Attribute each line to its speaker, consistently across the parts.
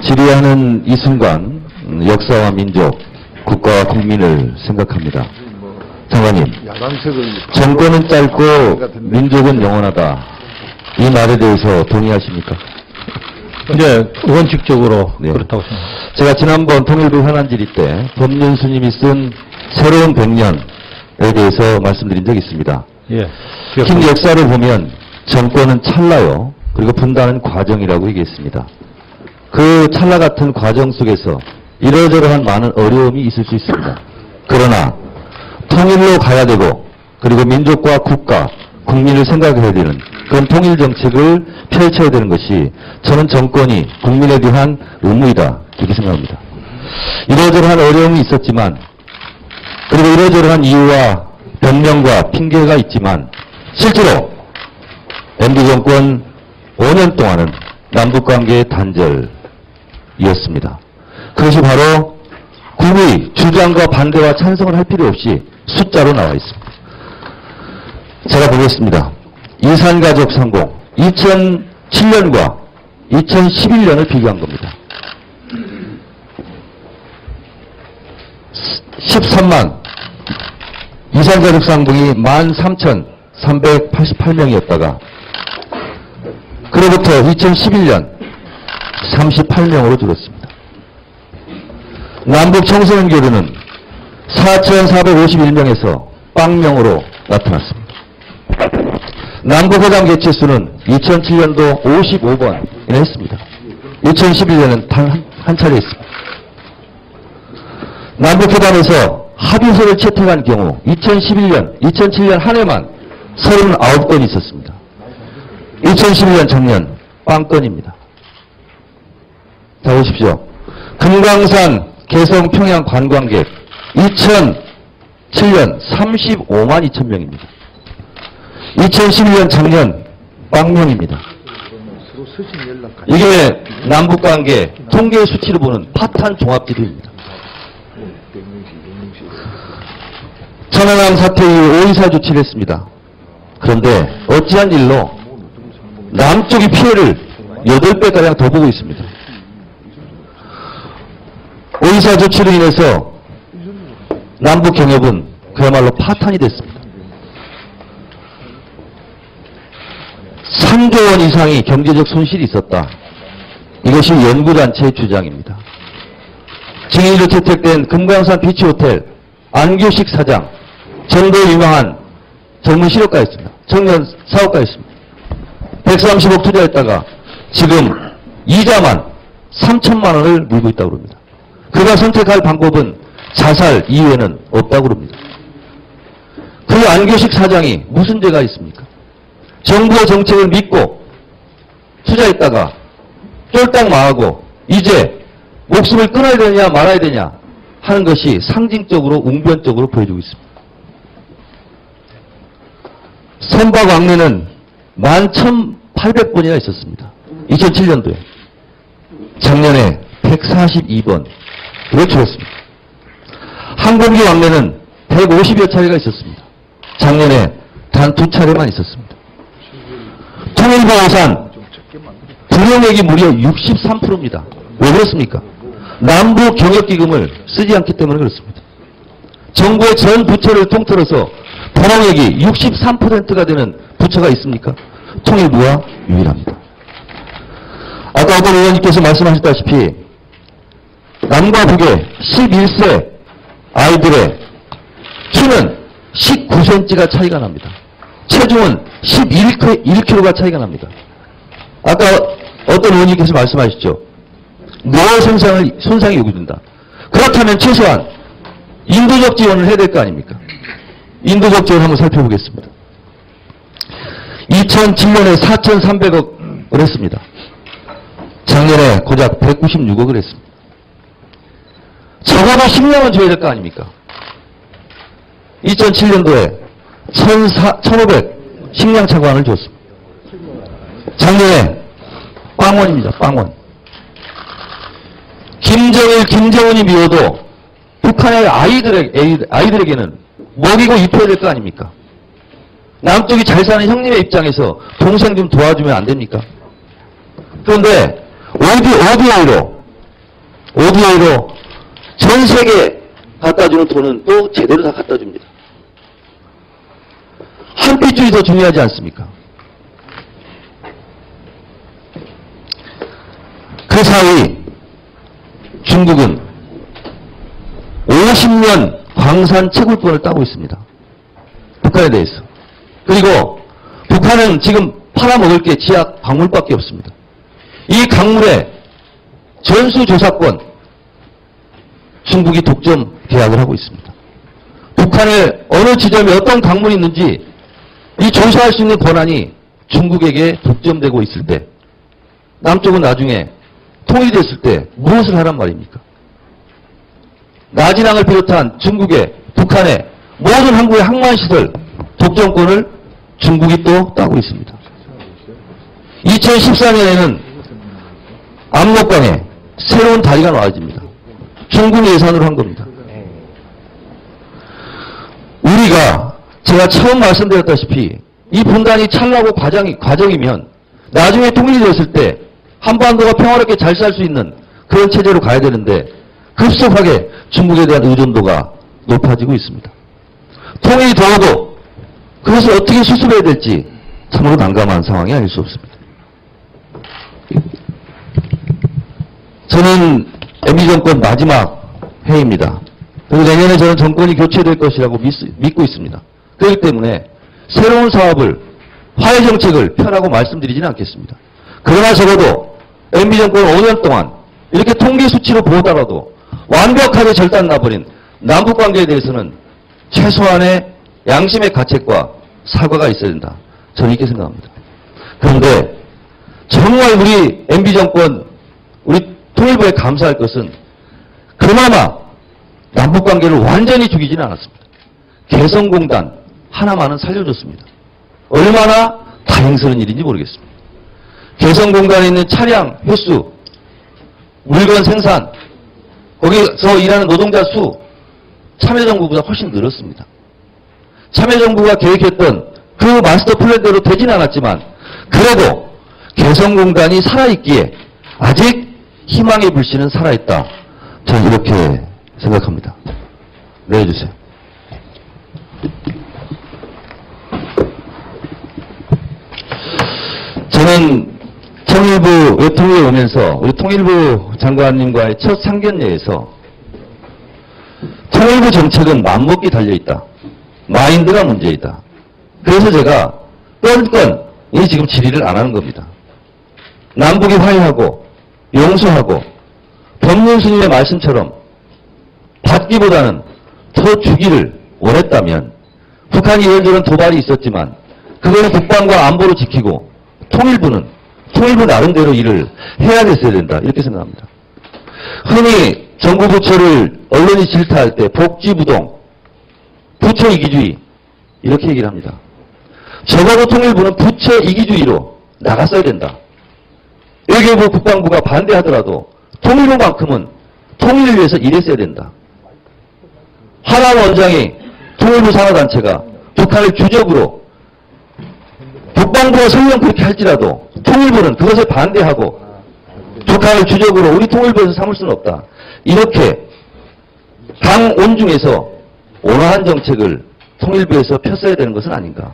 Speaker 1: 질의하는 이 순간 역사와 민족, 국가와 국민을 생각합니다. 장관님, 정권은 짧고 민족은 영원하다. 이 말에 대해서 동의하십니까?
Speaker 2: 네, 원칙적으로
Speaker 1: 네.
Speaker 2: 그렇다고 생각합니다.
Speaker 1: 제가 지난번 통일부 현안 질의 때 법륜 스님이 쓴 새로운 100년에 대해서 말씀드린 적이 있습니다.
Speaker 2: 예.
Speaker 1: 긴 역사를 보면 정권은 찰나요. 그리고 분단은 과정이라고 얘기했습니다. 그 찰나 같은 과정 속에서 이러저러한 많은 어려움이 있을 수 있습니다. 그러나 통일로 가야 되고 그리고 민족과 국가, 국민을 생각해야 되는 그런 통일 정책을 펼쳐야 되는 것이 저는 정권이 국민에 대한 의무이다 이렇게 생각합니다. 이러저러한 어려움이 있었지만 그리고 이러저러한 이유와 변명과 핑계가 있지만 실제로 MB 정권 5년 동안은 남북관계의 단절이었습니다. 그것이 바로 국의 주장과 반대와 찬성을 할 필요 없이 숫자로 나와 있습니다. 제가 보겠습니다. 이산가족 상봉 2007년과 2011년을 비교한 겁니다. 13만 이산가족 상봉이 13,388명이었다가 그로부터 2011년 38명으로 줄었습니다. 남북 청소년 교류는 4,451명에서 0명으로 나타났습니다. 남북 회담 개최 수는 2007년도 55번이나 했습니다. 2011년은 단 한 차례 했습니다. 남북 회담에서 합의서를 채택한 경우 2007년 한 해만 39건이 있었습니다. 2011년 작년 0건입니다. 자 보십시오. 금강산 개성 평양 관광객 2007년 35만 2천 명입니다. 2012년 작년 0명입니다. 이게 남북관계 통계 수치를 보는 파탄 종합지도입니다. 천안함 사태 이후 오이사 조치를 했습니다. 그런데 어찌한 일로 남쪽이 피해를 8배가량 더 보고 있습니다. 오이사 조치로 인해서 남북 경협은 그야말로 파탄이 됐습니다. 3조 원 이상의 경제적 손실이 있었다. 이것이 연구단체의 주장입니다. 증인으로 채택된 금강산 비치호텔 안규식 사장, 전도에 유명한 젊은 실업가였습니다. 청년 사업가였습니다. 130억 투자했다가 지금 이자만 3천만 원을 물고 있다고 합니다. 그가 선택할 방법은 자살 이외에는 없다고 합니다. 그 안규식 사장이 무슨 죄가 있습니까? 정부의 정책을 믿고 투자했다가 쫄딱 망하고 이제 목숨을 끊어야 되냐 말아야 되냐 하는 것이 상징적으로 웅변적으로 보여주고 있습니다. 선박 왕래는 11,800번이나 있었습니다. 2007년도에. 작년에 142번. 왜 줄었습니다. 항공기 왕래는 150여 차례가 있었습니다. 작년에 단 2차례만 있었습니다. 통일부 예산 불용액이 무려 63%입니다. 왜 그렇습니까? 남북 경협기금을 쓰지 않기 때문에 그렇습니다. 정부의 전 부처를 통틀어서 불용액이 63%가 되는 부처가 있습니까? 통일부가 유일합니다. 아까 어떤 의원님께서 말씀하셨다시피 남과 북의 11세 아이들의 키는 19cm가 차이가 납니다. 체중은 11kg가 차이가 납니다. 아까 어떤 의원님께서 말씀하셨죠. 뇌 손상이 요구된다. 그렇다면 최소한 인도적 지원을 해야 될 거 아닙니까? 인도적 지원 한번 살펴보겠습니다. 2007년에 4,300억을 했습니다. 작년에 고작 196억을 했습니다. 적어도 10년은 줘야 될 거 아닙니까? 2007년도에 1,500 식량 차관을 줬습니다. 작년에 빵원입니다. 빵원. 김정일, 김정은이 미워도 북한의 아이들에게는 먹이고 입혀야 될 거 아닙니까? 남쪽이 잘 사는 형님의 입장에서 동생 좀 도와주면 안 됩니까? 그런데 오디오로 ODA로 전 세계 갖다 주는 돈은 또 제대로 다 갖다 줍니다. 한 핏줄이 더 중요하지 않습니까? 그 사이 중국은 50년 광산 채굴권을 따고 있습니다. 북한에 대해서. 그리고 북한은 지금 팔아먹을 게 지하 광물밖에 없습니다. 이 광물의 전수조사권 중국이 독점 계약을 하고 있습니다. 북한의 어느 지점에 어떤 광물이 있는지 이 조사할 수 있는 권한이 중국에게 독점되고 있을 때 남쪽은 나중에 통일됐을 때 무엇을 하란 말입니까? 나진항을 비롯한 중국의 북한의 모든 항구의 항만시설 독점권을 중국이 또 따고 있습니다. 2014년에는 압록강에 새로운 다리가 나와집니다. 중국 예산으로 한 겁니다. 우리가 제가 처음 말씀드렸다시피 이 분단이 찰나고 과정이면 나중에 통일이 되었을 때 한반도가 평화롭게 잘 살 수 있는 그런 체제로 가야 되는데 급속하게 중국에 대한 의존도가 높아지고 있습니다. 통일이 되어도 그것을 어떻게 수습해야 될지 참으로 난감한 상황이 아닐 수 없습니다. 저는 MB 정권 마지막 해입니다. 그리고 내년에 저는 정권이 교체될 것이라고 믿고 있습니다. 그렇기 때문에 새로운 사업을, 화해 정책을 펴라고 말씀드리지는 않겠습니다. 그러나 적어도 MB 정권 5년 동안 이렇게 통계 수치로 보더라도 완벽하게 절단나버린 남북관계에 대해서는 최소한의 양심의 가책과 사과가 있어야 된다. 저는 이렇게 생각합니다. 그런데 정말 우리 MB 정권, 우리 통일부에 감사할 것은 그나마 남북관계를 완전히 죽이지는 않았습니다. 개성공단 하나만은 살려줬습니다. 얼마나 다행스러운 일인지 모르겠습니다. 개성공단에 있는 차량 횟수, 물건 생산, 거기서 일하는 노동자 수, 참여정부보다 훨씬 늘었습니다. 참여정부가 계획했던 그 마스터 플랜대로 되진 않았지만 그래도 개성공단이 살아있기에 아직 희망의 불씨는 살아있다. 저는 이렇게 생각합니다. 내려주세요. 저는 통일부 외통위에 오면서 우리 통일부 장관님과의 첫 상견례에서 통일부 정책은 맘먹기 달려있다. 마인드가 문제이다. 그래서 제가 뻔뻔히 지금 질의를 안 하는 겁니다. 남북이 화해하고 용서하고 법륜스님의 말씀처럼 받기보다는 더 주기를 원했다면 북한이 이런저런 도발이 있었지만 그거는 국방과 안보로 지키고 통일부 나름대로 일을 해야 됐어야 된다. 이렇게 생각합니다. 흔히 정부 부처를 언론이 질타할 때 복지부동, 부처 이기주의 이렇게 얘기를 합니다. 적어도 통일부는 부처 이기주의로 나갔어야 된다. 외교부 국방부가 반대하더라도 통일부만큼은 통일을 위해서 일했어야 된다. 하남 원장이 통일부 산하단체가 북한을 주적으로 국방부가 설령 그렇게 할지라도 통일부는 그것에 반대하고 북한을 주적으로 우리 통일부에서 삼을 수는 없다. 이렇게 강온중에서 온화한 정책을 통일부에서 폈어야 되는 것은 아닌가.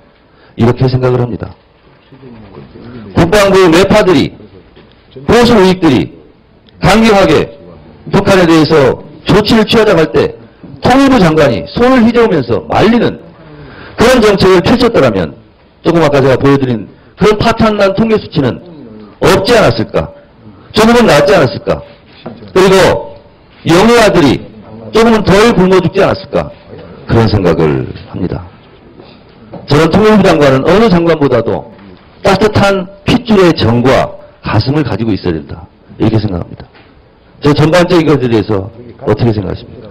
Speaker 1: 이렇게 생각을 합니다. 국방부 매파들이 보수 우익들이 강경하게 북한에 대해서 조치를 취하자고 할 때 통일부 장관이 손을 휘저으면서 말리는 그런 정책을 펼쳤더라면 조금 아까 제가 보여드린 그런 파탄난 통계 수치는 없지 않았을까? 조금은 낫지 않았을까? 그리고 영유아들이 조금은 덜 굶어 죽지 않았을까? 그런 생각을 합니다. 저는 통일부 장관은 어느 장관보다도 따뜻한 핏줄의 정과 가슴을 가지고 있어야 된다. 이렇게 생각합니다. 저 전반적인 것에 대해서 어떻게 생각하십니까?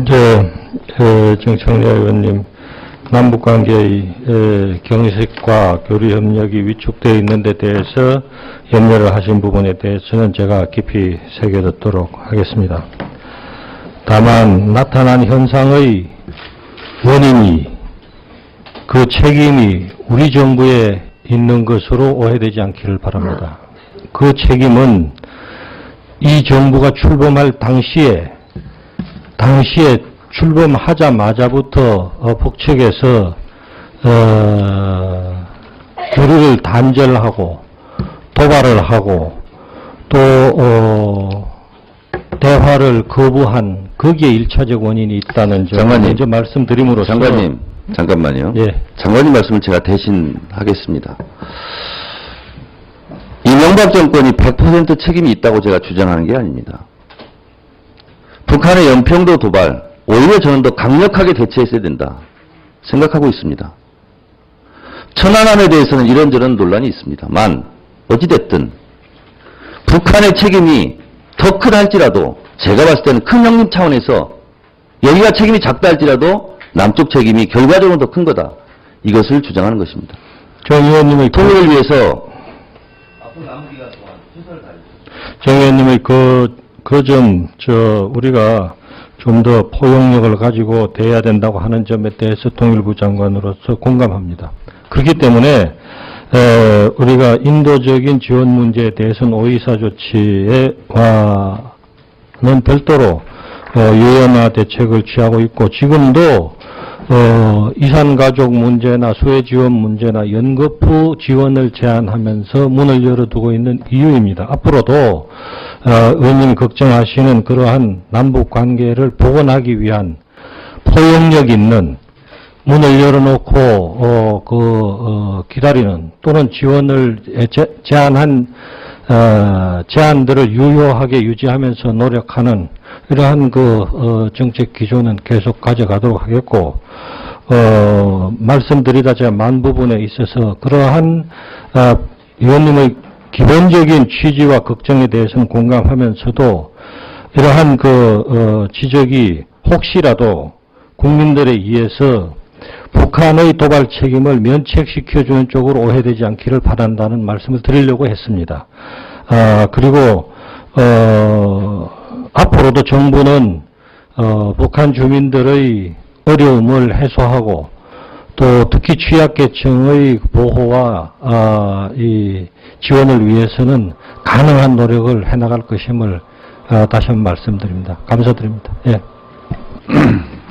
Speaker 2: 이제 정청래 의원님, 남북관계의 경색과 교류협력이 위축되어 있는 데 대해서 염려를 하신 부분에 대해서는 제가 깊이 새겨듣도록 하겠습니다. 다만 나타난 현상의 원인이, 그 책임이 우리 정부에 있는 것으로 오해되지 않기를 바랍니다. 그 책임은 이 정부가 출범할 당시에 출범하자마자부터 북측에서 교류를 단절하고 도발을 하고 또 대화를 거부한 거기에 일차적 원인이 있다는 점
Speaker 1: 장관님.
Speaker 2: 먼저 말씀드림으로써
Speaker 1: 장관님, 잠깐만요.
Speaker 2: 예.
Speaker 1: 장관님 말씀을 제가 대신 하겠습니다. 이명박 정권이 100% 책임이 있다고 제가 주장하는 게 아닙니다. 북한의 연평도 도발, 오히려 저는 더 강력하게 대처했어야 된다 생각하고 있습니다. 천안함에 대해서는 이런저런 논란이 있습니다만 어찌됐든 북한의 책임이 더 크다 할지라도 제가 봤을 때는 큰 형님 차원에서 여기가 책임이 작다 할지라도 남쪽 책임이 결과적으로 더 큰 거다. 이것을 주장하는 것입니다.
Speaker 2: 정 의원님의
Speaker 1: 통일을 위해서
Speaker 2: 정 의원님의 우리가 좀 더 포용력을 가지고 대해야 된다고 하는 점에 대해서 통일부 장관으로서 공감합니다. 그렇기 때문에 우리가 인도적인 지원 문제에 대해서는 오이사 조치와는 별도로 유연화 대책을 취하고 있고 지금도 이산가족 문제나 수혜 지원 문제나 연거푸 지원을 제한하면서 문을 열어두고 있는 이유입니다. 앞으로도 의원님이 걱정하시는 그러한 남북 관계를 복원하기 위한 포용력 있는 문을 열어놓고 기다리는 또는 지원을 제한한 제한들을 유효하게 유지하면서 노력하는 이러한 정책 기조는 계속 가져가도록 하겠고 말씀드리다 제가 만 부분에 있어서 그러한 의원님의 기본적인 취지와 걱정에 대해서는 공감하면서도 이러한 지적이 혹시라도 국민들에 의해서 북한의 도발 책임을 면책시켜주는 쪽으로 오해되지 않기를 바란다는 말씀을 드리려고 했습니다. 그리고 앞으로도 정부는 북한 주민들의 어려움을 해소하고 또 특히 취약계층의 보호와 이 지원을 위해서는 가능한 노력을 해나갈 것임을 다시 한번 말씀드립니다. 감사드립니다. 예.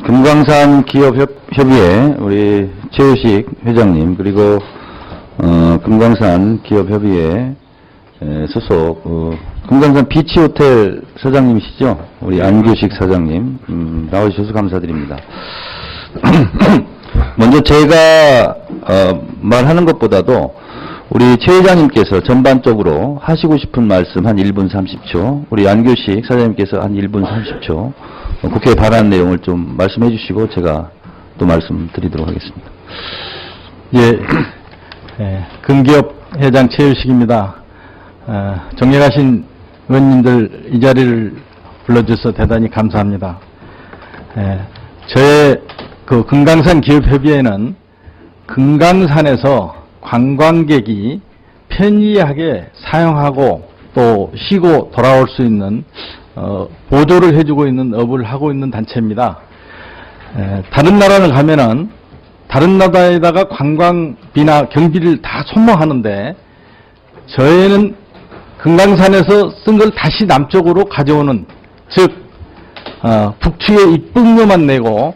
Speaker 1: 금강산 기업협의회 우리 최우식 회장님 그리고 금강산 기업협의회 소속 금강산 비치호텔 사장님이시죠? 우리 안규식 사장님 나와주셔서 감사드립니다. 먼저 제가 말하는 것보다도 우리 최 회장님께서 전반적으로 하시고 싶은 말씀 한 1분 30초, 우리 안규식 사장님께서 한 1분 30초 국회에 바라는 내용을 좀 말씀해 주시고 제가 또 말씀드리도록 하겠습니다.
Speaker 3: 예, 금기업 회장 최유식입니다. 존경하신 의원님들 이 자리를 불러주셔서 대단히 감사합니다. 저의 금강산 기업협의회는 금강산에서 관광객이 편리하게 사용하고 또 쉬고 돌아올 수 있는 보조를 해주고 있는 업을 하고 있는 단체입니다. 다른 나라를 가면은 다른 나라에다가 관광비나 경비를 다 소모하는데 저희는 금강산에서 쓴 걸 다시 남쪽으로 가져오는 즉 북측에 입국료만 내고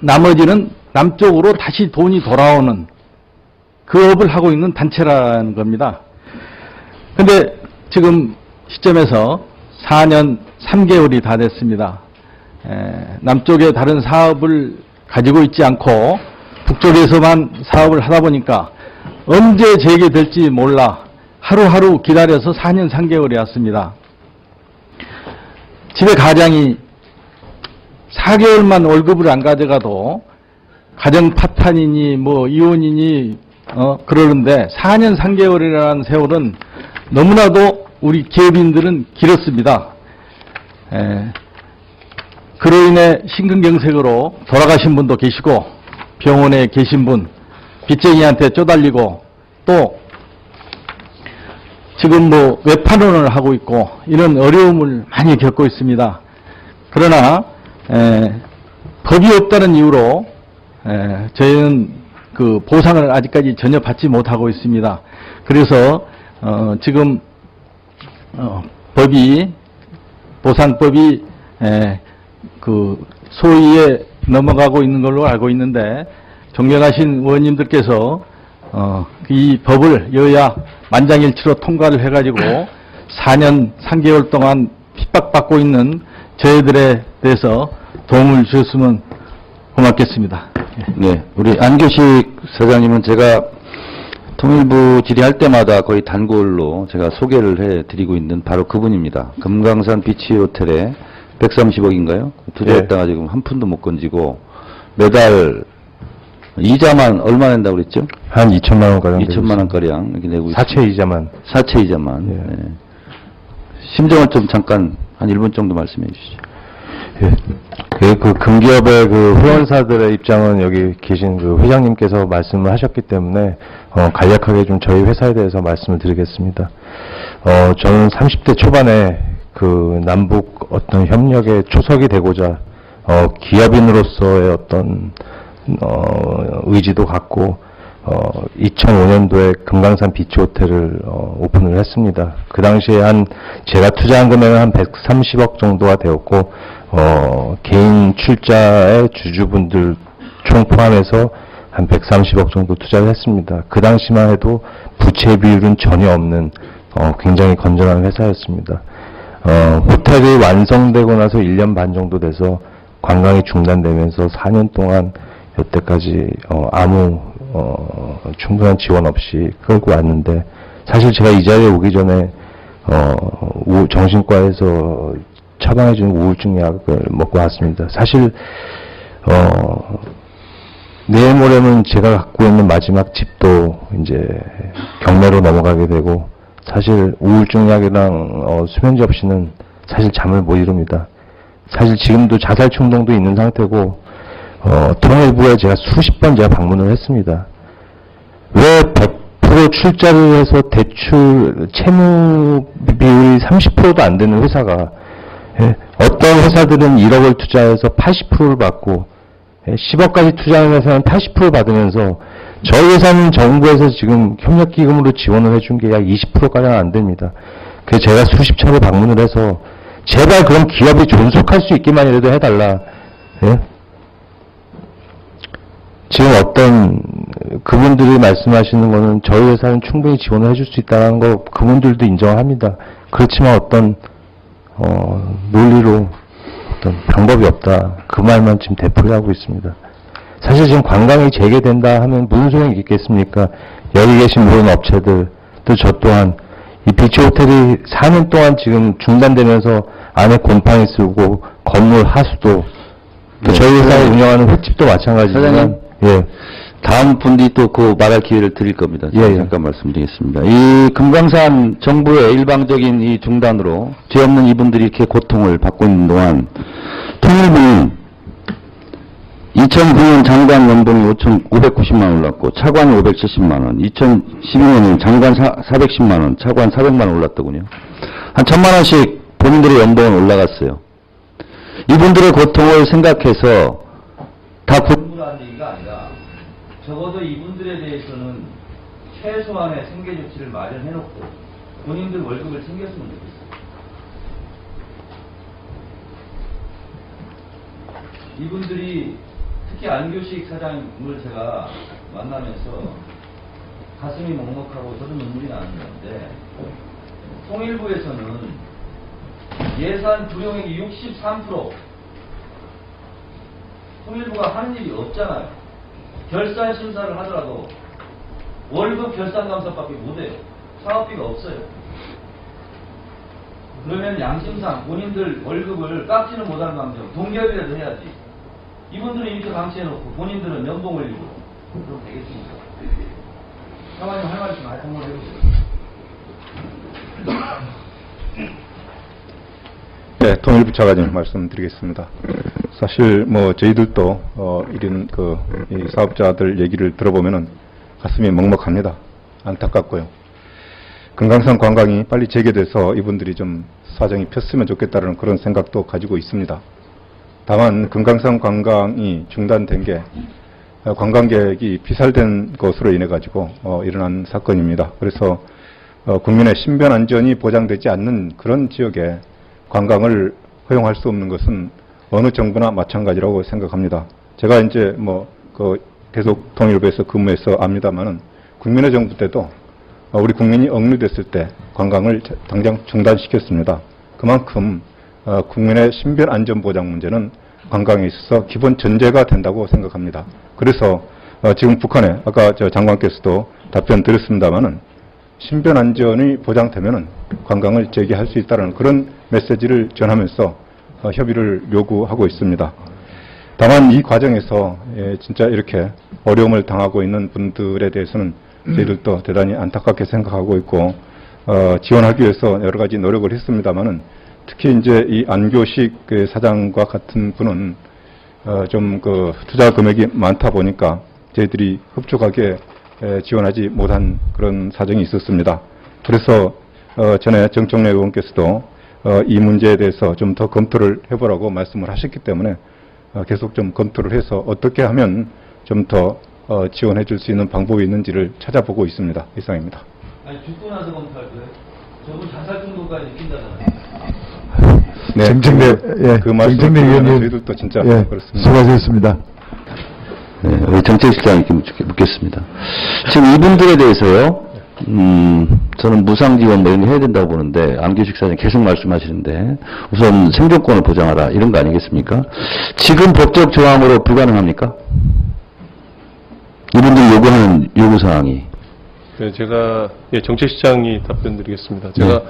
Speaker 3: 나머지는 남쪽으로 다시 돈이 돌아오는 그 업을 하고 있는 단체라는 겁니다. 근데 지금 시점에서 4년 3개월이 다 됐습니다. 남쪽에 다른 사업을 가지고 있지 않고 북쪽에서만 사업을 하다 보니까 언제 재개될지 몰라 하루하루 기다려서 4년 3개월이 왔습니다. 집에 가장이 4개월만 월급을 안 가져가도 가정 파탄이니 뭐 이혼이니 그러는데 4년 3개월이라는 세월은 너무나도 우리 기업인들은 길었습니다. 그로 인해 심근경색으로 돌아가신 분도 계시고 병원에 계신 분, 빚쟁이한테 쪼달리고 또 지금 뭐 외판원을 하고 있고 이런 어려움을 많이 겪고 있습니다. 그러나 법이 없다는 이유로 저희는 그 보상을 아직까지 전혀 받지 못하고 있습니다. 그래서 지금 보상법이 그 소위에 넘어가고 있는 걸로 알고 있는데, 존경하신 의원님들께서 이 법을 여야 만장일치로 통과를 해가지고 4년 3개월 동안 핍박받고 있는 저희들에 대해서 도움을 주셨으면 고맙겠습니다.
Speaker 1: 네, 우리 안교식 사장님은 제가 통일부 질의할 때마다 거의 단골로 제가 소개를 해드리고 있는 바로 그분입니다. 금강산 비치 호텔에 130억인가요? 투자했다가 지금 한 푼도 못 건지고 매달 이자만 얼마 낸다고 그랬죠?
Speaker 2: 한 2천만 원가량
Speaker 1: 2천만 원가량 이렇게 내고
Speaker 2: 사채
Speaker 1: 있습니다.
Speaker 2: 이자만.
Speaker 1: 사채 이자만.
Speaker 2: 예.
Speaker 1: 네. 심정을 좀 잠깐 한 1분 정도 말씀해 주시죠.
Speaker 2: 예. 그 금기업의 그 회원사들의 입장은 여기 계신 그 회장님께서 말씀을 하셨기 때문에 간략하게 좀 저희 회사에 대해서 말씀을 드리겠습니다. 저는 30대 초반에 그 남북 어떤 협력의 초석이 되고자 기업인으로서의 어떤 의지도 갖고 2005년도에 금강산 비치 호텔을 오픈을 했습니다. 그 당시에 제가 투자한 금액은 한 130억 정도가 되었고 개인 출자의 주주분들 총 포함해서 한 130억 정도 투자를 했습니다. 그 당시만 해도 부채 비율은 전혀 없는 굉장히 건전한 회사였습니다. 호텔이 완성되고 나서 1년 반 정도 돼서 관광이 중단되면서 4년 동안 여태까지 아무 충분한 지원 없이 끌고 왔는데, 사실 제가 이 자리에 오기 전에 정신과에서 처방해준 우울증 약을 먹고 왔습니다. 사실 내일 모레는 제가 갖고 있는 마지막 집도 이제 경매로 넘어가게 되고, 사실 우울증 약이랑 수면제 없이는 사실 잠을 못 이룹니다. 사실 지금도 자살 충동도 있는 상태고, 통일부에 제가 수십 번 제가 방문을 했습니다. 왜 100% 출자를 해서 대출 채무 비율이 30%도 안 되는 회사가, 어떤 회사들은 1억을 투자해서 80%를 받고 10억까지 투자하는 회사는 80% 받으면서, 저희 회사는 정부에서 지금 협력기금으로 지원을 해준 게 약 20%가량 안 됩니다. 그래서 제가 수십 차례 방문을 해서 제발 그럼 기업이 존속할 수 있기만이라도 해달라. 예? 지금 어떤 그분들이 말씀하시는 거는 저희 회사는 충분히 지원을 해줄 수 있다는 거 그분들도 인정합니다. 그렇지만 어떤 논리로 어떤 방법이 없다, 그 말만 지금 되풀이하고 있습니다. 사실 지금 관광이 재개된다 하면 무슨 소용이 있겠습니까? 여기 계신 모든 업체들, 또 저 또한 이 비치 호텔이 4년 동안 지금 중단되면서 안에 곰팡이 쓰고 건물 하수도, 또 저희 회사가 운영하는 횟집도 마찬가지지만,
Speaker 1: 사장님,
Speaker 2: 예.
Speaker 1: 다음 분이 또 그 말할 기회를 드릴 겁니다.
Speaker 2: 예, 예.
Speaker 1: 잠깐 말씀드리겠습니다. 이 금강산 정부의 일방적인 이 중단으로 죄 없는 이분들이 이렇게 고통을 받고 있는 동안 통일부는 2009년 장관 연봉이 590만 원 올랐고 차관이 570만 원, 2012년에는 장관 410만 원, 차관 400만 원 올랐더군요. 한 1000만 원씩 본인들의 연봉은 올라갔어요. 이분들의 고통을 생각해서 다 고통이라는 얘기가 아니라 적어도 이분들에 대해서는 최소한의 생계 조치를 마련해놓고 본인들 월급을 챙겼으면 좋겠어요. 이분들이 특히 안교식 사장님을 제가 만나면서 가슴이 먹먹하고 저도 눈물이 나는 건데, 통일부에서는 예산 불용액이 63%, 통일부가 하는 일이 없잖아요. 결산 심사를 하더라도 월급 결산 감사밖에 못해요. 사업비가 없어요. 그러면 양심상 본인들 월급을 깎지는 못하는 감정 동결이라도 해야지. 이분들은 이렇게 방치해놓고 본인들은 연봉 올리고 그럼 되겠습니까? 사관님 할 말씀 한번 해보세요.
Speaker 4: 네, 통일부 차관님 말씀드리겠습니다. 사실 저희들도 이런 이 사업자들 얘기를 들어보면은 가슴이 먹먹합니다. 안타깝고요. 금강산 관광이 빨리 재개돼서 이분들이 좀 사정이 폈으면 좋겠다는 그런 생각도 가지고 있습니다. 다만 금강산 관광이 중단된 게 관광객이 피살된 것으로 인해 가지고 일어난 사건입니다. 그래서 국민의 신변 안전이 보장되지 않는 그런 지역에 관광을 허용할 수 없는 것은 어느 정부나 마찬가지라고 생각합니다. 제가 이제 계속 통일부에서 근무해서 압니다만은 국민의 정부 때도 우리 국민이 억류됐을 때 관광을 당장 중단시켰습니다. 그만큼 국민의 신변 안전 보장 문제는 관광에 있어서 기본 전제가 된다고 생각합니다. 그래서 지금 북한에 아까 장관께서도 답변 드렸습니다만은 신변 안전이 보장되면은 관광을 재개할 수 있다는 그런 메시지를 전하면서 협의를 요구하고 있습니다. 다만 이 과정에서 진짜 이렇게 어려움을 당하고 있는 분들에 대해서는 저희들도 대단히 안타깝게 생각하고 있고 지원하기 위해서 여러 가지 노력을 했습니다만은 특히 이제 이 안교식 사장과 같은 분은 좀 투자 금액이 많다 보니까 저희들이 흡족하게 지원하지 못한 그런 사정이 있었습니다. 그래서 전에 정청래 의원께서도 이 문제에 대해서 좀 더 검토를 해보라고 말씀을 하셨기 때문에 계속 좀 검토를 해서 어떻게 하면 좀 더 지원해 줄 수 있는 방법이 있는지를 찾아보고 있습니다. 이상입니다.
Speaker 1: 아니, 죽고 나서 검토할 거예요? 저분 자살 정도까지 느낀다잖아요.
Speaker 4: 네,
Speaker 5: 정청래,
Speaker 4: 그 말씀
Speaker 5: 정청래 의원님,
Speaker 4: 저희들도 진짜
Speaker 5: 예,
Speaker 4: 그렇습니다.
Speaker 5: 수고하셨습니다.
Speaker 1: 네, 우리 정책실장님께 묻겠습니다. 지금 이분들에 대해서요, 저는 무상지원 이런 거 해야 된다고 보는데, 안교식 사장님 계속 말씀하시는데, 우선 생존권을 보장하라, 이런 거 아니겠습니까? 지금 법적 조항으로 불가능합니까? 이분들이 요구하는 요구사항이.
Speaker 6: 네, 제가 정책시장이 답변드리겠습니다. 제가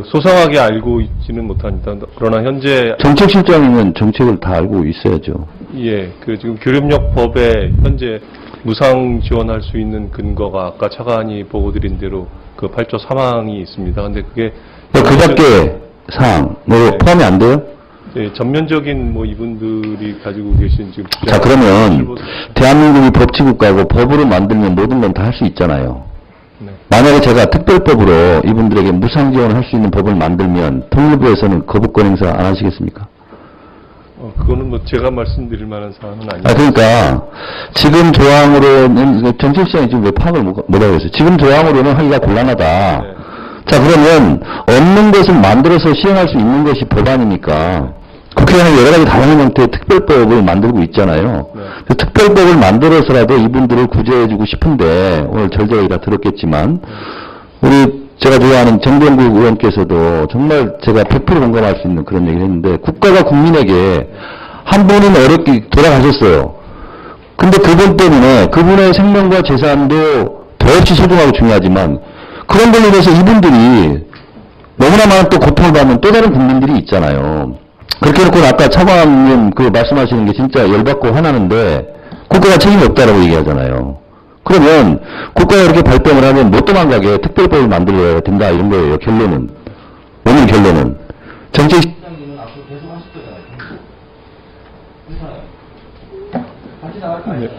Speaker 6: 소상하게 알고 있지는 못합니다. 그러나 현재
Speaker 1: 정책실장이면 정책을 다 알고 있어야죠.
Speaker 6: 지금 교렵력법에 현재 무상 지원할 수 있는 근거가 아까 차관이 보고드린 대로 8조 3항이 있습니다. 근데 그게
Speaker 1: 그 밖에 사항으로 포함이 안 돼요?
Speaker 6: 전면적인 이분들이 가지고 계신 지금
Speaker 1: 자, 그러면 대한민국이 법치국가고 법으로 만들면 모든 건 다 할 수 있잖아요.
Speaker 6: 네.
Speaker 1: 만약에 제가 특별법으로 이분들에게 무상 지원을 할 수 있는 법을 만들면 통일부에서는 거부권 행사 안 하시겠습니까?
Speaker 6: 그거는 제가 말씀드릴 만한 사안은 아닙니다.
Speaker 1: 그러니까 지금 조항으로는 정책시장이 지금 왜 파악을 못하고 있어요? 지금 조항으로는 하기가 곤란하다.
Speaker 6: 네.
Speaker 1: 자, 그러면 없는 것을 만들어서 시행할 수 있는 것이 법안이니까 국회의원이 여러 가지 다양한 형태의 특별법을 만들고 있잖아요.
Speaker 6: 네.
Speaker 1: 그 특별법을 만들어서라도 이분들을 구제해주고 싶은데 오늘 절제가 다 들었겠지만 제가 좋아하는 정병국 의원께서도 정말 제가 100% 공감할 수 있는 그런 얘기를 했는데 국가가 국민에게 한 분은 어렵게 돌아가셨어요. 근데 그분 때문에 그분의 생명과 재산도 더없이 소중하고 중요하지만 그런 걸로 인해서 이분들이 너무나 많은 또 고통을 받는 또 다른 국민들이 있잖아요. 그렇게 해놓고 아까 차관님 말씀하시는 게 진짜 열받고 화나는데 국가가 책임이 없다라고 얘기하잖아요. 그러면 국가가 이렇게 발병을 하면 못 도망가게 특별법을 만들어야 된다 이런 거예요. 결론은. 오늘 결론은. 정책실장님은 앞으로 계속 하실 거잖아요. 같이 나갈 거 아니에요?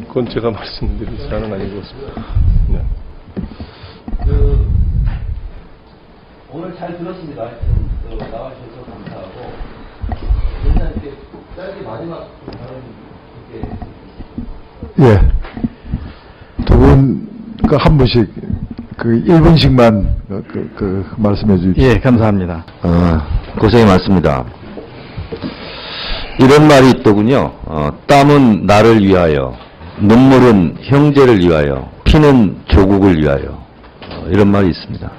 Speaker 6: 그건 제가 말씀드릴 사안은 아닌 것 같습니다. 네.
Speaker 1: 오늘 잘 들었습니다. 나와주셔서 감사하고. 일단 이렇게 짧게 마지막 발언
Speaker 5: 예. 두 분, 한 분씩, 1분씩만, 말씀해 주십시오.
Speaker 3: 예, 감사합니다.
Speaker 1: 고생이 많습니다. 이런 말이 있더군요. 땀은 나를 위하여, 눈물은 형제를 위하여, 피는 조국을 위하여. 이런 말이 있습니다.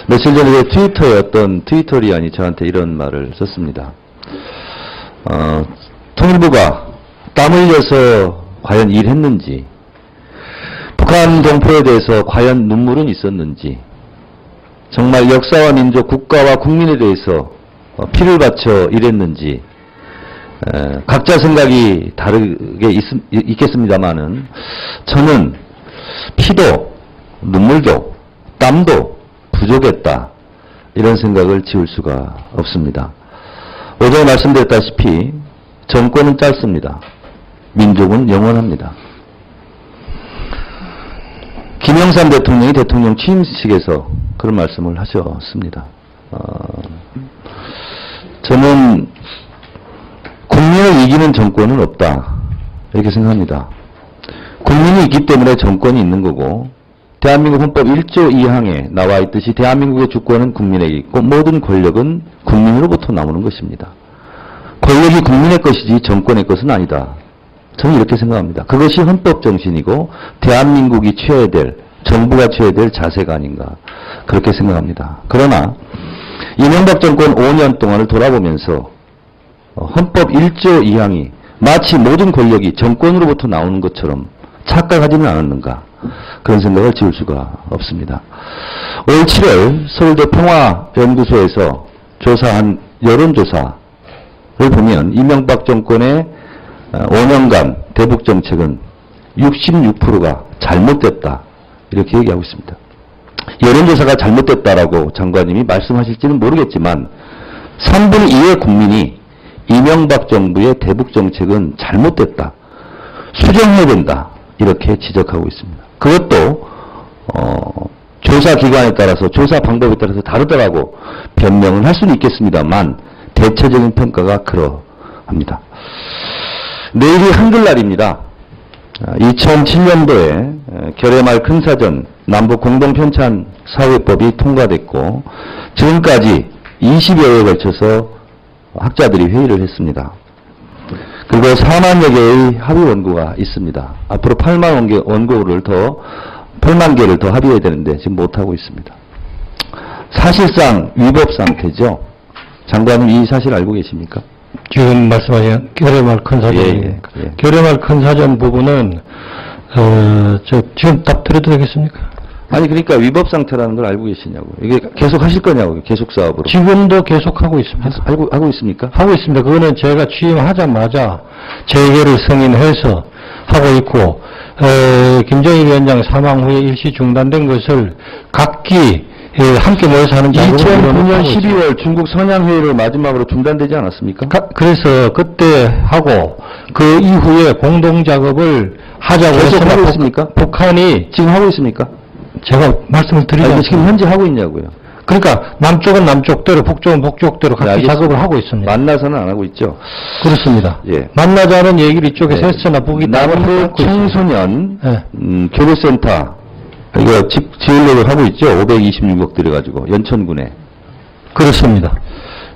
Speaker 1: 며칠 전에 트위터에 어떤 트위터리안이 저한테 이런 말을 썼습니다. 통일부가 땀 흘려서 과연 일했는지, 북한 동포에 대해서 과연 눈물은 있었는지, 정말 역사와 민족, 국가와 국민에 대해서 피를 바쳐 일했는지, 각자 생각이 다르게 있겠습니다만은 저는 피도 눈물도 땀도 부족했다 이런 생각을 지울 수가 없습니다. 오전에 말씀드렸다시피 정권은 짧습니다. 민족은 영원합니다. 김영삼 대통령이 대통령 취임식에서 그런 말씀을 하셨습니다. 저는 국민을 이기는 정권은 없다 이렇게 생각합니다. 국민이 있기 때문에 정권이 있는 거고 대한민국 헌법 1조 2항에 나와 있듯이 대한민국의 주권은 국민에게 있고 모든 권력은 국민으로부터 나오는 것입니다. 권력이 국민의 것이지 정권의 것은 아니다. 저는 이렇게 생각합니다. 그것이 헌법 정신이고 대한민국이 취해야 될, 정부가 취해야 될 자세가 아닌가 그렇게 생각합니다. 그러나 이명박 정권 5년 동안을 돌아보면서 헌법 1조 2항이 마치 모든 권력이 정권으로부터 나오는 것처럼 착각하지는 않았는가 그런 생각을 지울 수가 없습니다. 올 7월 서울대 평화연구소에서 조사한 여론조사를 보면 이명박 정권의 5년간 대북정책은 66%가 잘못됐다 이렇게 얘기하고 있습니다. 여론조사가 잘못됐다라고 장관님이 말씀하실지는 모르겠지만 3분의 2의 국민이 이명박 정부의 대북정책은 잘못됐다, 수정해야 된다 이렇게 지적하고 있습니다. 그것도 조사 기관에 따라서 조사 방법에 따라서 다르더라고 변명을 할 수는 있겠습니다만 대체적인 평가가 그러합니다. 내일이 한글날입니다. 2007년도에 결의말 큰사전 남북 공동편찬 사회법이 통과됐고 지금까지 20여 회에 걸쳐서 학자들이 회의를 했습니다. 그리고 4만여 개의 합의 원고가 있습니다. 앞으로 8만 개를 더 합의해야 되는데 지금 못하고 있습니다. 사실상 위법 상태죠. 장관님 이 사실 알고 계십니까?
Speaker 2: 지금 말씀하신 결의말 큰사전입니까?
Speaker 1: 예.
Speaker 2: 결의말 큰사전 부분은 지금 답 드려도 되겠습니까?
Speaker 1: 아니 그러니까 위법 상태라는 걸 알고 계시냐고. 이게 계속 하실 거냐고. 계속 사업으로.
Speaker 2: 지금도 계속하고 있습니다.
Speaker 1: 하고 있습니까?
Speaker 2: 하고 있습니다. 그거는 제가 취임하자마자 재계를 승인해서 하고 있고 김정일 위원장 사망 후에 일시 중단된 것을 각기 함께 모여서 하는 작업을
Speaker 1: 2009년 12월 중국 선양회의를 마지막으로 중단되지 않았습니까?
Speaker 2: 그래서 그때 하고 그 이후에 공동작업을 하자고
Speaker 1: 계속
Speaker 2: 해서
Speaker 1: 하고 있습니까?
Speaker 2: 북한이
Speaker 1: 지금 하고 있습니까?
Speaker 2: 제가 말씀을 드리지
Speaker 1: 아니,
Speaker 2: 않습니다.
Speaker 1: 지금 현재 하고 있냐고요.
Speaker 2: 그러니까 남쪽은 남쪽대로 북쪽은 북쪽대로 각기
Speaker 1: 알겠습니다.
Speaker 2: 작업을 하고 있습니다.
Speaker 1: 만나서는 안 하고 있죠.
Speaker 2: 그렇습니다.
Speaker 1: 예.
Speaker 2: 만나자는 얘기를 이쪽에서
Speaker 1: 네.
Speaker 2: 했으나 북이
Speaker 1: 남북 청소년
Speaker 2: 네.
Speaker 1: 교류센터 이거 지으려고 하고 있죠. 526억 들여가지고 연천군에.
Speaker 2: 그렇습니다.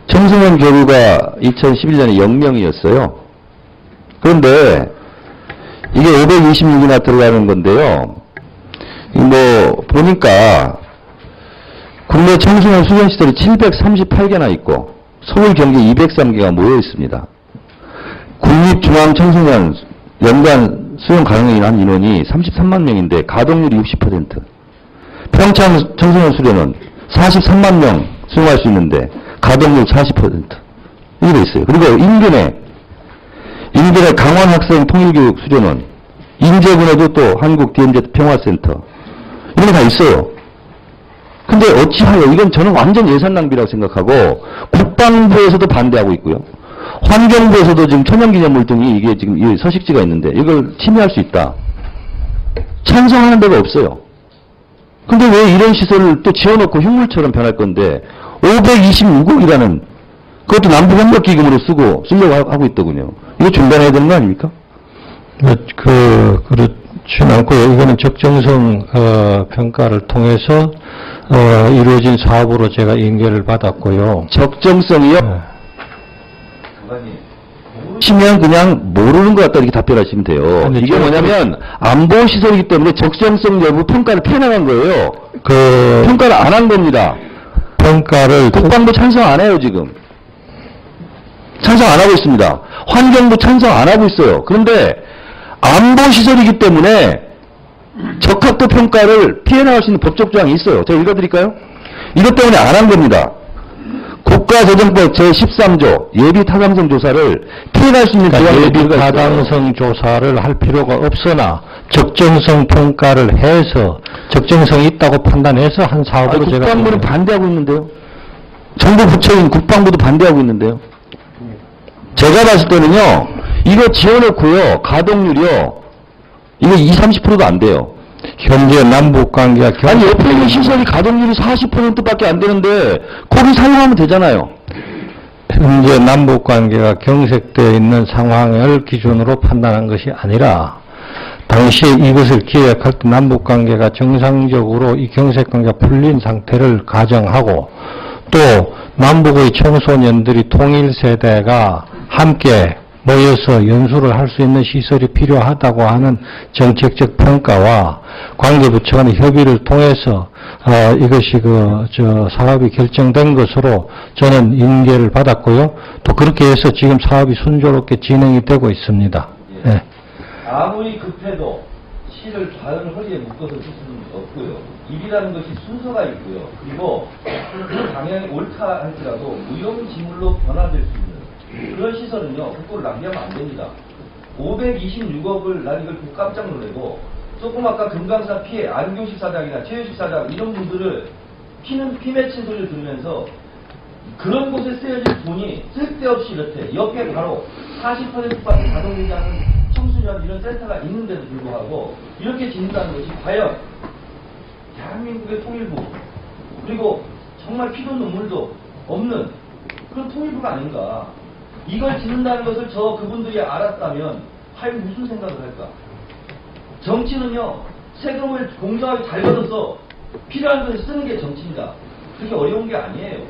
Speaker 1: 청소년 교류가 2011년에 0명이었어요. 그런데 이게 526이나 들어가는 건데요. 뭐 보니까 국내 청소년 수련시설이 738개나 있고 서울 경기 203개가 모여 있습니다. 국립중앙청소년 연간 수용 가능한 인원이 33만 명인데 가동률이 60%. 평창 청소년 수련은 43만 명 수용할 수 있는데 가동률 40%. 이게 돼 있어요. 그리고 인근에 강원학생 통일교육 수련원, 인제군에도 또 한국 DMZ 평화센터 이런 게 다 있어요. 근데 어찌하여 이건 저는 완전 예산 낭비라고 생각하고 국방부에서도 반대하고 있고요. 환경부에서도 지금 천연기념물 등이 이게 지금 이 서식지가 있는데 이걸 침해할 수 있다. 찬성하는 데가 없어요. 근데 왜 이런 시설을 또 지어놓고 흉물처럼 변할 건데 526억이라는 그것도 남북협력기금으로 쓰려고 하고 있더군요. 이거 중단해야 되는 거 아닙니까?
Speaker 2: 그렇진 않고요. 이거는 적정성 평가를 통해서 이루어진 사업으로 제가 인계를 받았고요.
Speaker 1: 적정성이요?
Speaker 2: 네.
Speaker 1: 시면 그냥 모르는 것 같다 이렇게 답변하시면 돼요.
Speaker 2: 아니,
Speaker 1: 이게 뭐냐면 안보시설이기 때문에 적정성 여부 평가를 피해나간 거예요. 평가를 안 한 겁니다.
Speaker 2: 평가를
Speaker 1: 국방부 찬성 안 해요 지금. 찬성 안 하고 있습니다. 환경부 찬성 안 하고 있어요. 그런데 안보시설이기 때문에 적합도 평가를 피해나갈 수 있는 법적 조항이 있어요. 제가 읽어드릴까요? 이것 때문에 안 한 겁니다. 국가재정법 제13조 예비타당성 조사를 피해갈 수 있는 조항이
Speaker 2: 예비타당성 조사를 할 필요가 없으나 적정성 평가를 해서 적정성이 있다고 판단해서 한 사업으로 제가
Speaker 1: 국방부는 반대하고 있는데요. 정부 부처인 국방부도 반대하고 있는데요. 제가 봤을 때는요. 이거 지어놓고요. 가동률이요. 이거 20-30%도 안 돼요.
Speaker 2: 현재 남북관계가
Speaker 1: 아니 옆에 있는 시설이 가동률이 40%밖에 안 되는데 거기 사용하면 되잖아요.
Speaker 2: 현재 남북관계가 경색되어 있는 상황을 기준으로 판단한 것이 아니라 당시에 이것을 기획할 때 남북관계가 정상적으로 이 경색관계가 풀린 상태를 가정하고 또 남북의 청소년들이 통일세대가 함께 모여서 연수를 할 수 있는 시설이 필요하다고 하는 정책적 평가와 관계부처 간의 협의를 통해서 이것이 사업이 결정된 것으로 저는 인계를 받았고요. 또 그렇게 해서 지금 사업이 순조롭게 진행이 되고 있습니다. 예.
Speaker 1: 아무리 급해도 실을 과연 허리에 묶어서 쓸 수는 없고요. 입이라는 것이 순서가 있고요. 그리고 그 방향이 옳다 할지라도 무용지물로 변화될 수 있는 그런 시설은요. 그걸 낭비하면 안 됩니다. 526억을 난 이걸 보고 깜짝 놀래고 조금 아까 금강산 피해 안교식 사장이나 최유식 사장 이런 분들을 피 맺힌 소리를 들으면서 그런 곳에 쓰여질 돈이 쓸데없이 이렇대. 옆에 바로 40%밖에 가동되지 않은 청소년 이런 센터가 있는데도 불구하고 이렇게 짓는다는 것이 과연 대한민국의 통일부 그리고 정말 피도 눈물도 없는 그런 통일부가 아닌가. 이걸 짓는다는 것을 그분들이 알았다면 과연 무슨 생각을 할까. 정치는요. 세금을 공정하게 잘 받아서 필요한 것을 쓰는 게 정치입니다. 그게 어려운 게 아니에요.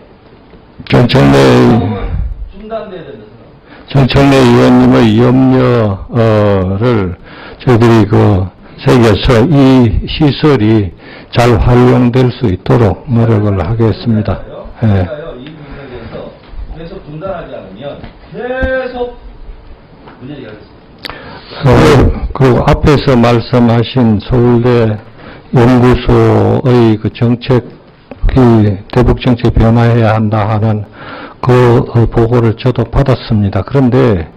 Speaker 1: 중단돼야 된다 생각.
Speaker 2: 정청래 의원님의 염려를 저희들이 새겨서 이 시설이 잘 활용될 수 있도록 노력을 하겠습니다. 예.
Speaker 1: 이 부분에 대해서 계속 중단하지 않으면 계속 문제를 하겠습니다.
Speaker 2: 그리고 앞에서 말씀하신 서울대 연구소의 정책, 대북 정책 변화해야 한다 하는 보고를 저도 받았습니다. 그런데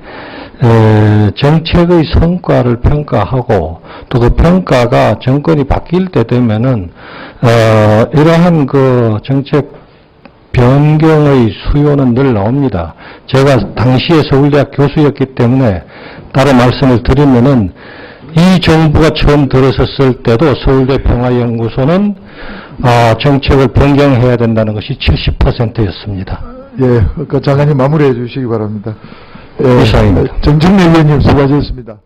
Speaker 2: 정책의 성과를 평가하고 또 그 평가가 정권이 바뀔 때 되면은 이러한 정책 변경의 수요는 늘 나옵니다. 제가 당시에 서울대학 교수였기 때문에 따로 말씀을 드리면은 이 정부가 처음 들어섰을 때도 서울대 평화연구소는 정책을 변경해야 된다는 것이 70%였습니다.
Speaker 5: 예, 장관님 마무리해 주시기 바랍니다.
Speaker 2: 이상입니다.
Speaker 5: 정청래 의원님 수고하셨습니다.